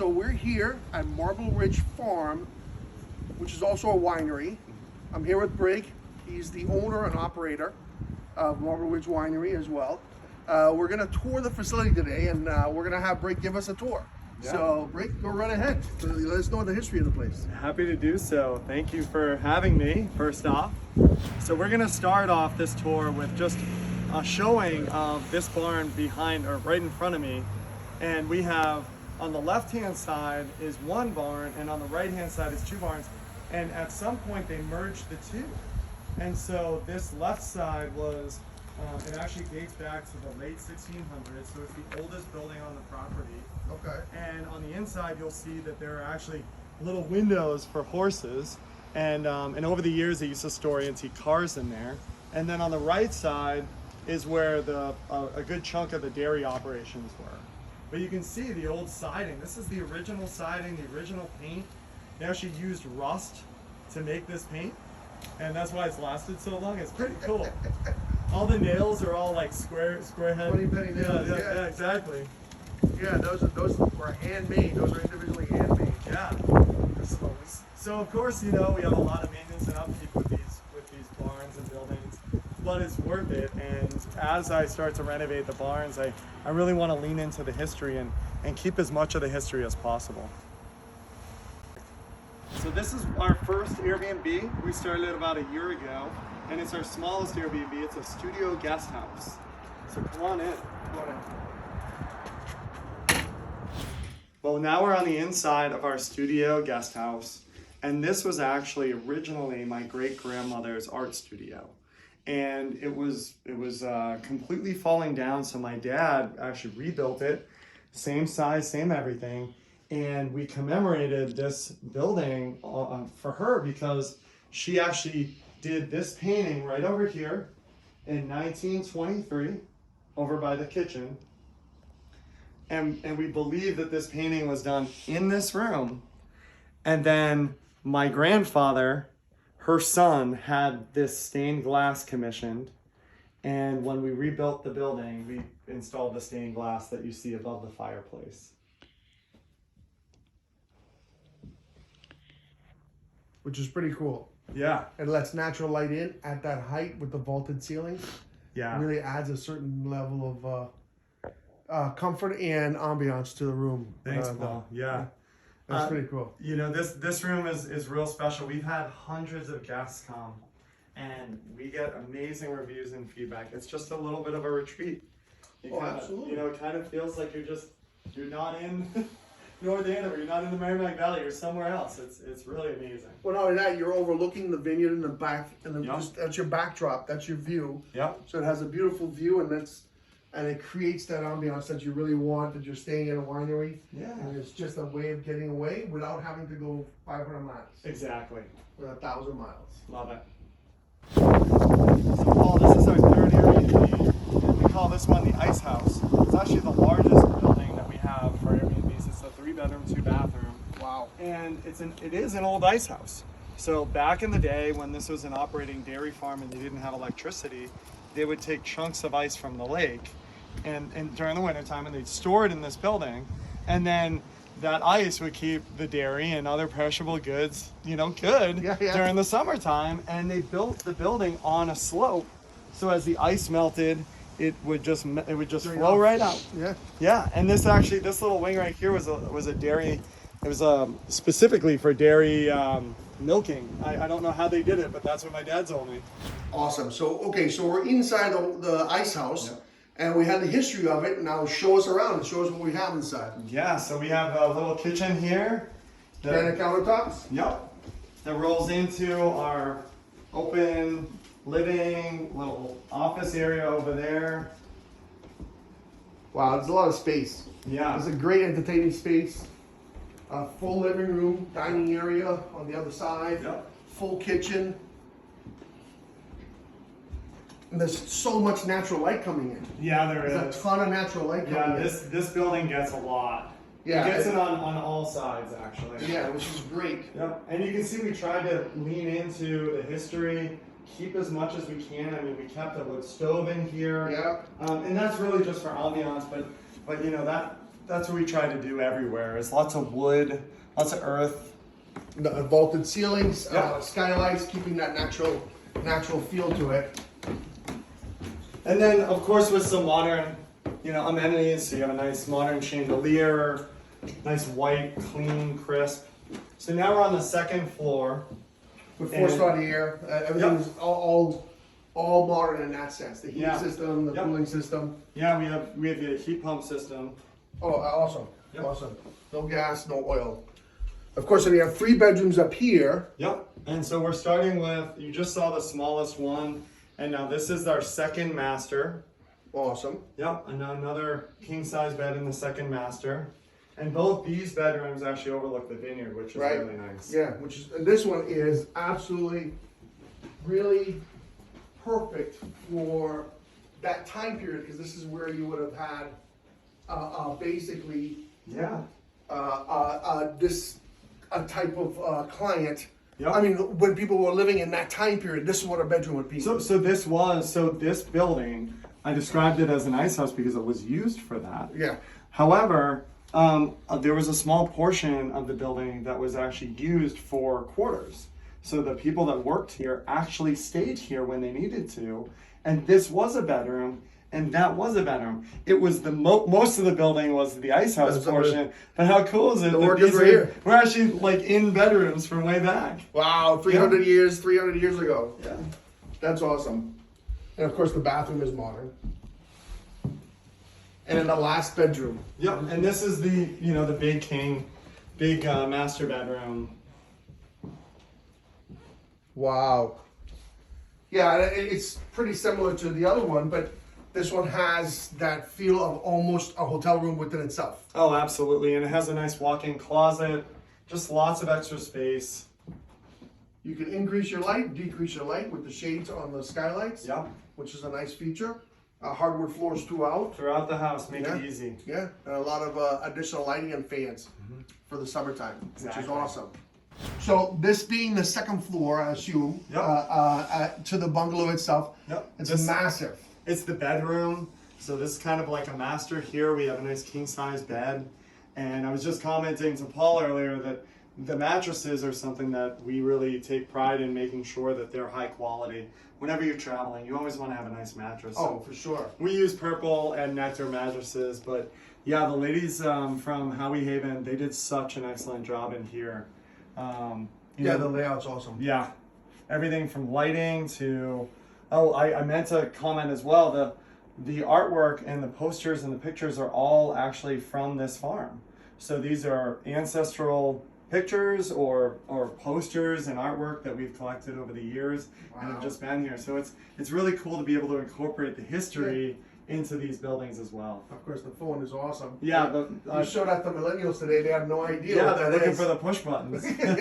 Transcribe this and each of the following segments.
So we're here at Marble Ridge Farm, which is also a winery. I'm here with Brig. He's the owner and operator of Marble Ridge Winery as well. We're gonna tour the facility today, and we're gonna have Brig give us a tour. Yeah. So Brig, go right ahead. Let us know the history of the place. Happy to do so. Thank you for having me, first off. So we're gonna start off this tour with just a showing of this barn behind, or right in front of me. And we have, on the left-hand side is one barn, and on the right-hand side is two barns. And at some point they merged the two. And so this left side was, it actually dates back to the late 1600s, so it's the oldest building on the property. Okay. And on the inside you'll see that there are actually little windows for horses. And over the years they used to store antique cars in there. And then on the right side is where a good chunk of the dairy operations were. But you can see the old siding. This is the original siding, the original paint. They actually used rust to make this paint, and that's why it's lasted so long. It's pretty cool. All the nails are all like square head. 20 penny nails. Yeah, exactly. Yeah, those were handmade. Those are individually handmade. Yeah. So of course, you know, we have a lot of maintenance and upkeep with these barns and buildings, but it's worth it. And as I start to renovate the barns, I really want to lean into the history and keep as much of the history as possible. So this is our first Airbnb. We started it about a year ago, and it's our smallest Airbnb. It's a studio guest house. So come on in. Well, now we're on the inside of our studio guest house, and this was actually originally my great-grandmother's art studio. And it was completely falling down, so my dad actually rebuilt it, same size, same everything. And we commemorated this building for her because she actually did this painting right over here in 1923 over by the kitchen. And we believe that this painting was done in this room. And then my grandfather, her son, had this stained glass commissioned. And when we rebuilt the building, we installed the stained glass that you see above the fireplace. Which is pretty cool. Yeah. It lets natural light in at that height with the vaulted ceilings. Yeah. It really adds a certain level of comfort and ambiance to the room. Thanks, Paul. Yeah. That's pretty cool. You know, this room is real special. We've had hundreds of guests come, and we get amazing reviews and feedback. It's just a little bit of a retreat. Absolutely. You know, it kind of feels like you're not in North Andover, you're not in the Merrimack Valley, you're somewhere else. It's really amazing. Well, not only that, you're overlooking the vineyard in the back, and then Yep. that's your backdrop. That's your view. Yep. So it has a beautiful view, and it creates that ambiance that you really want. That you're staying in a winery. Yeah. And it's just a way of getting away without having to go 500 miles. Exactly. Or 1,000 miles. Love it. So Paul, this is our third Airbnb. We call this one the Ice House. It's actually the largest building that we have for Airbnbs. It's a 3-bedroom, 2-bathroom. Wow. And it is an old ice house. So back in the day when this was an operating dairy farm and they didn't have electricity, they would take chunks of ice from the lake and during the wintertime, and they'd store it in this building. And then that ice would keep the dairy and other perishable goods, you know, good during the summertime. And they built the building on a slope, so as the ice melted, it would just flow right out. Yeah. Yeah. And this little wing right here was a dairy. It was specifically for dairy milking. I don't know how they did it, but that's what my dad told me. Awesome. So we're inside the ice house. Yep. And we had the history of it. Now show us around and show us what we have inside. Yeah, so we have a little kitchen here. Granite countertops? Yep. That rolls into our open living, little office area over there. Wow, there's a lot of space. Yeah. It's a great entertaining space. A full living room, dining area on the other side. Yep. Full kitchen. And there's so much natural light coming in. Yeah, there is. There's a ton of natural light coming in. Yeah, this building gets a lot. Yeah, it gets it on all sides, actually. Yeah, which is great. Yep. And you can see we tried to lean into the history, keep as much as we can. I mean, we kept a wood stove in here. Yeah. And that's really just for ambiance, but you know, that's what we try to do everywhere. Is lots of wood, lots of earth. The vaulted ceilings, Yeah. skylights, keeping that natural feel to it. And then, of course, with some modern, amenities. So you have a nice modern chandelier, nice white, clean, crisp. So now we're on the second floor. With forced-out air, everything's all modern in that sense. The heating Yeah. system, the Yep. cooling system. Yeah, we have a heat pump system. Oh, awesome, Yep. awesome. No gas, no oil. Of course, then you have 3 bedrooms up here. Yep. And so we're starting with, you just saw the smallest one, and now this is our second master. Awesome. Yep, and now another king size bed in the second master. And both these bedrooms actually overlook the vineyard, which is Right. really nice. Yeah, and this one is absolutely, really perfect for that time period, because this is where you would have had basically Yeah. this type of client. Yep. I mean, when people were living in that time period, this is what a bedroom would be. So this building, I described it as an ice house because it was used for that. Yeah. However, there was a small portion of the building that was actually used for quarters. So the people that worked here actually stayed here when they needed to, and this was a bedroom, and that was a bedroom. It was the most of the building was the ice house That's portion. But how cool is it? The that workers these were here. We're actually like in bedrooms from way back. Wow, 300 years ago. Yeah. That's awesome. And of course, the bathroom is modern. And in the last bedroom. Yep. And this is the big master bedroom. Wow. Yeah, it's pretty similar to the other one, but this one has that feel of almost a hotel room within itself. Oh, absolutely. And it has a nice walk-in closet, just lots of extra space. You can increase your light, decrease your light with the shades on the skylights, Yep. which is a nice feature. Hardwood floors throughout. Throughout the house, make Yeah. it easy. Yeah, and a lot of additional lighting and fans for the summertime, which is Exactly. awesome. So this being the second floor, I assume, Yep. to the bungalow itself, Yep. it's This- massive. It's the bedroom. So this is kind of like a master here. We have a nice king-size bed. And I was just commenting to Paul earlier that the mattresses are something that we really take pride in making sure that they're high quality. Whenever you're traveling, you always want to have a nice mattress. Oh, So for sure. we use Purple and Nectar mattresses, but yeah, the ladies from Howie Haven, they did such an excellent job in here. Yeah, the layout's awesome. Yeah, everything from lighting to, I meant to comment as well, the artwork and the posters and the pictures are all actually from this farm. So these are ancestral pictures or posters and artwork that we've collected over the years and have Wow. just been here. So it's really cool to be able to incorporate the history into these buildings as well. Of course, the phone is awesome. Yeah, You showed that to millennials today, they have no idea yeah, what they're that looking is. for the push buttons. And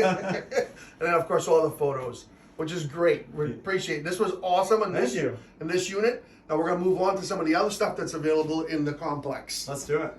then, of course, all the photos, which is great. We appreciate it. This was awesome in Thank you. this unit. Now we're going to move on to some of the other stuff that's available in the complex. Let's do it.